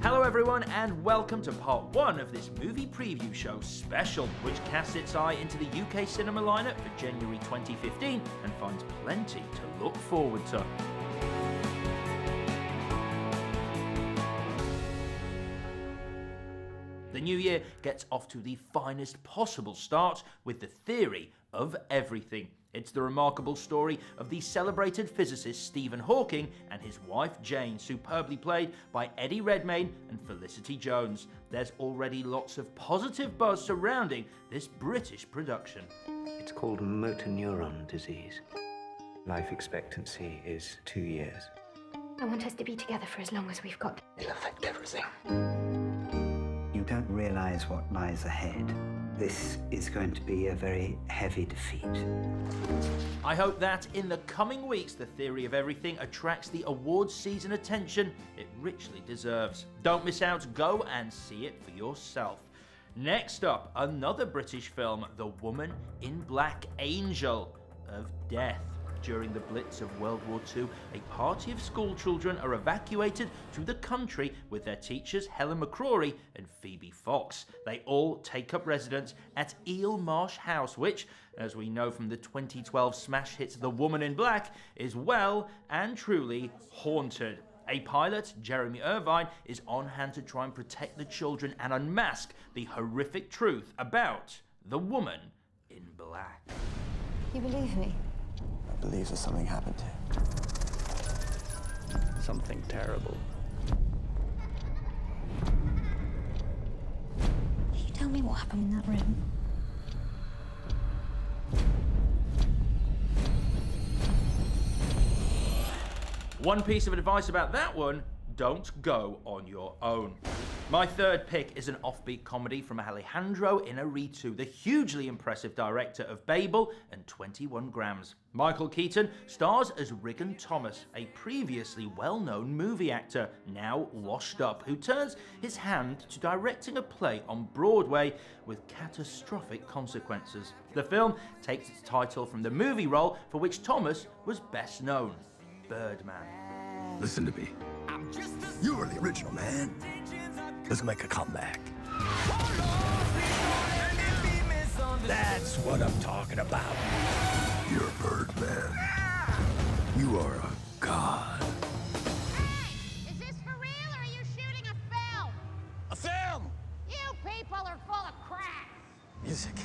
Hello everyone and welcome to part 1 of this movie preview show special, which casts its eye into the UK cinema lineup for January 2015 and finds plenty to look forward to. The new year gets off to the finest possible start with The Theory of Everything. It's the remarkable story of the celebrated physicist Stephen Hawking and his wife Jane, superbly played by Eddie Redmayne and Felicity Jones. There's already lots of positive buzz surrounding this British production. It's called motor neuron disease. Life expectancy is 2 years. I want us to be together for as long as we've got. It'll affect everything. You don't realize what lies ahead. This is going to be a very heavy defeat. I hope that in the coming weeks, The Theory of Everything attracts the awards season attention it richly deserves. Don't miss out, go and see it for yourself. Next up, another British film, The Woman in Black, Angel of Death. During the Blitz of World War II, a party of school children are evacuated to the country with their teachers Helen McCrory and Phoebe Fox. They all take up residence at Eel Marsh House, which, as we know from the 2012 smash hit The Woman in Black, is well and truly haunted. A pilot, Jeremy Irvine, is on hand to try and protect the children and unmask the horrific truth about the Woman in Black. You believe me? I believe that something happened here. Something terrible. Can you tell me what happened in that room? One piece of advice about that one, don't go on your own. My third pick is an offbeat comedy from Alejandro Inarritu, the hugely impressive director of Babel and 21 Grams. Michael Keaton stars as Regan Thomas, a previously well-known movie actor, now washed up, who turns his hand to directing a play on Broadway with catastrophic consequences. The film takes its title from the movie role for which Thomas was best known, Birdman. Listen to me. You were the original, man. Let's make a comeback. That's what I'm talking about. You're Birdman. You are a god. Hey! Is this for real or are you shooting a film? A film! You people are full of crap! Music.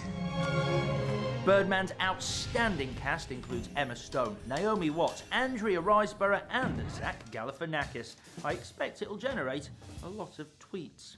Birdman's outstanding cast includes Emma Stone, Naomi Watts, Andrea Riseborough and Zach Galifianakis. I expect it'll generate a lot of tweets.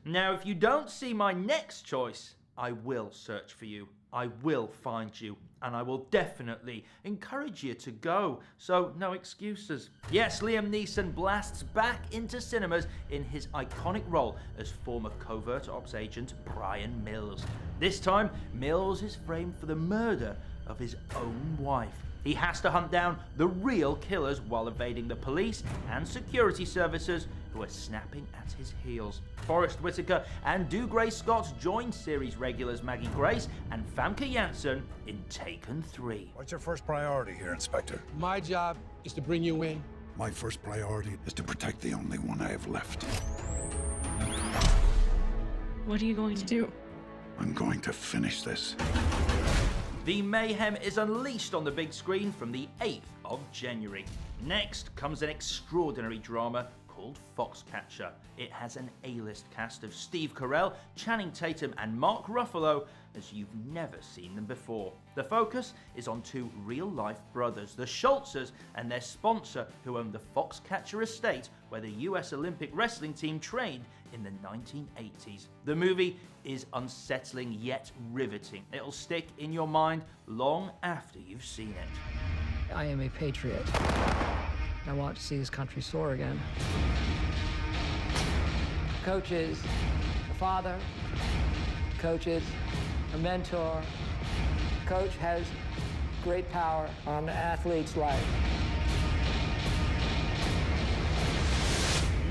Now, if you don't see my next choice, I will search for you. I will find you, and I will definitely encourage you to go, so no excuses. Yes, Liam Neeson blasts back into cinemas in his iconic role as former covert ops agent Brian Mills. This time, Mills is framed for the murder of his own wife. He has to hunt down the real killers while evading the police and security services who are snapping at his heels. Forrest Whitaker and Dougray Scott join series regulars Maggie Grace and Famke Janssen in Taken 3. What's your first priority here, Inspector? My job is to bring you in. My first priority is to protect the only one I have left. What are you going to do? I'm going to finish this. The mayhem is unleashed on the big screen from the 8th of January. Next comes an extraordinary drama called Foxcatcher. It has an A-list cast of Steve Carell, Channing Tatum and Mark Ruffalo as you've never seen them before. The focus is on two real-life brothers, the Schultzes, and their sponsor who owned the Foxcatcher estate where the US Olympic wrestling team trained in the 1980s. The movie is unsettling yet riveting. It'll stick in your mind long after you've seen it. I am a patriot. I want to see this country soar again. Coach is a father. Coach is a mentor. Coach has great power on the athlete's life.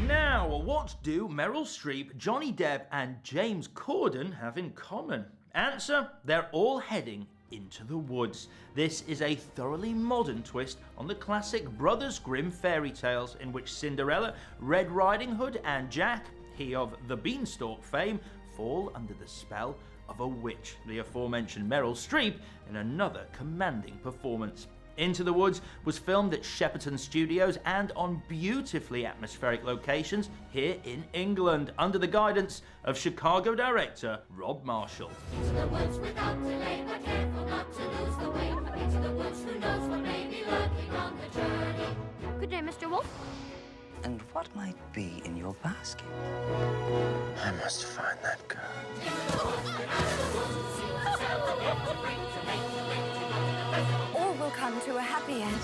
Now, what do Meryl Streep, Johnny Depp and James Corden have in common? Answer, they're all heading Into the Woods. This is a thoroughly modern twist on the classic Brothers Grimm fairy tales in which Cinderella, Red Riding Hood and Jack, he of the Beanstalk fame, fall under the spell of a witch, the aforementioned Meryl Streep, in another commanding performance. Into the Woods was filmed at Shepperton Studios and on beautifully atmospheric locations here in England under the guidance of Chicago director Rob Marshall. Into the woods without delay, but careful not to lose the way. Into the woods, who knows what may be lurking on the journey. Good day, Mr. Wolf. And what might be in your basket? I must find that girl. All will come to a happy end.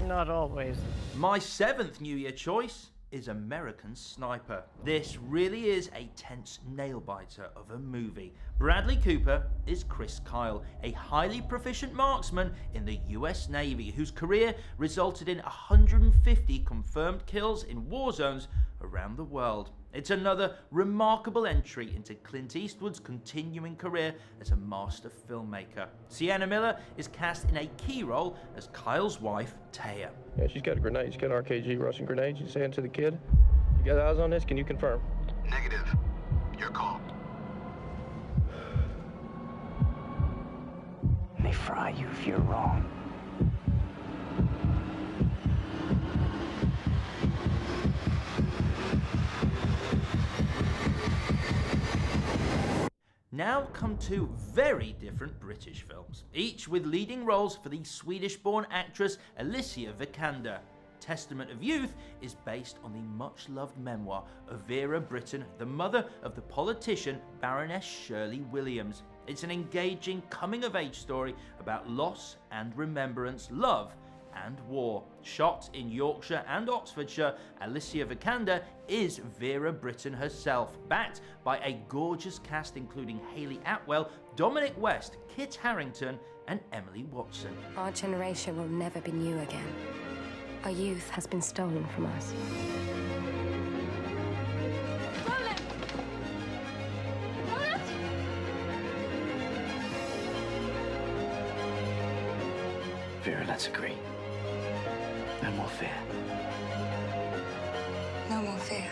Not always. My 7th New Year choice is American Sniper. This really is a tense nail-biter of a movie. Bradley Cooper is Chris Kyle, a highly proficient marksman in the US Navy whose career resulted in 150 confirmed kills in war zones around the world. It's another remarkable entry into Clint Eastwood's continuing career as a master filmmaker. Sienna Miller is cast in a key role as Kyle's wife, Taya. Yeah, she's got a grenade. She's got an RKG Russian grenade. She's saying to the kid, "You got eyes on this? Can you confirm?" Negative. Your call. They fry you if you're wrong. Now come two very different British films, each with leading roles for the Swedish-born actress Alicia Vikander. Testament of Youth is based on the much-loved memoir of Vera Brittain, the mother of the politician Baroness Shirley Williams. It's an engaging coming-of-age story about loss and remembrance, love and war. Shot in Yorkshire and Oxfordshire, Alicia Vikander is Vera Brittain herself, backed by a gorgeous cast including Hayley Atwell, Dominic West, Kit Harington and Emily Watson. Our generation will never be new again. Our youth has been stolen from us. Roland! Roland! Vera, let's agree. No more fear. No more fear.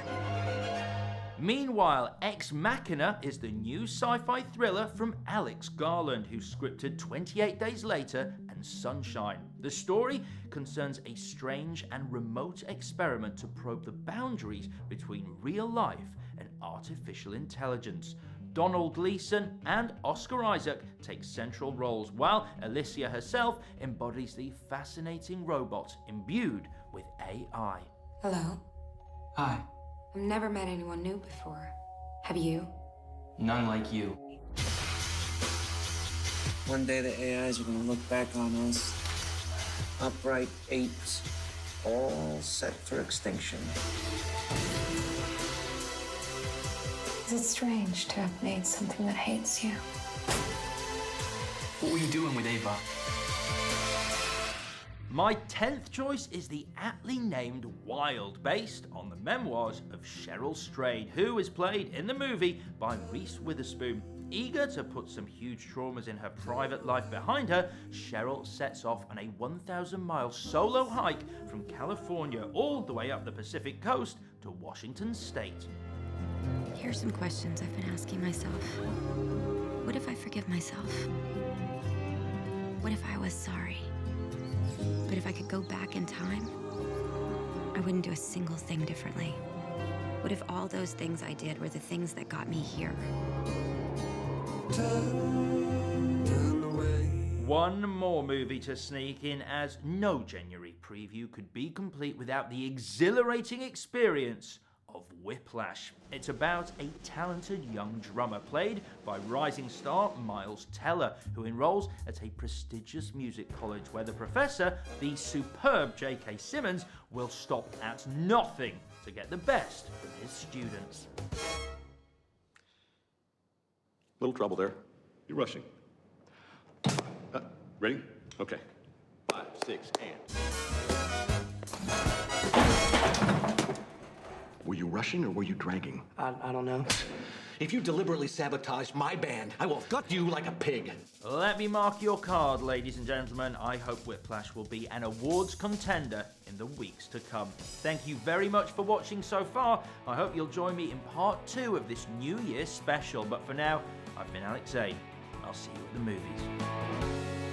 Meanwhile, Ex Machina is the new sci-fi thriller from Alex Garland, who scripted 28 Days Later and Sunshine. The story concerns a strange and remote experiment to probe the boundaries between real life and artificial intelligence. Donald Gleason and Oscar Isaac take central roles, while Alicia herself embodies the fascinating robot imbued with AI. Hello. Hi. I've never met anyone new before. Have you? None like you. One day the AIs are gonna look back on us. Upright apes, all set for extinction. Is it strange to have made something that hates you? What were you doing with Ava? My 10th choice is the aptly named Wild, based on the memoirs of Cheryl Strayed, who is played in the movie by Reese Witherspoon. Eager to put some huge traumas in her private life behind her, Cheryl sets off on a 1,000-mile solo hike from California all the way up the Pacific coast to Washington State. Here are some questions I've been asking myself. What if I forgive myself? What if I was sorry? But if I could go back in time, I wouldn't do a single thing differently. What if all those things I did were the things that got me here? One more movie to sneak in, as no January preview could be complete without the exhilarating experience of Whiplash. It's about a talented young drummer played by rising star Miles Teller, who enrolls at a prestigious music college where the professor, the superb J.K. Simmons, will stop at nothing to get the best from his students. Little trouble there. You're rushing. Ready? Okay. 5, 6, and... Were you rushing or were you dragging? I don't know. If you deliberately sabotage my band, I will gut you like a pig. Let me mark your card, ladies and gentlemen. I hope Whiplash will be an awards contender in the weeks to come. Thank you very much for watching so far. I hope you'll join me in part 2 of this New Year special. But for now, I've been Alex Zane. I'll see you at the movies.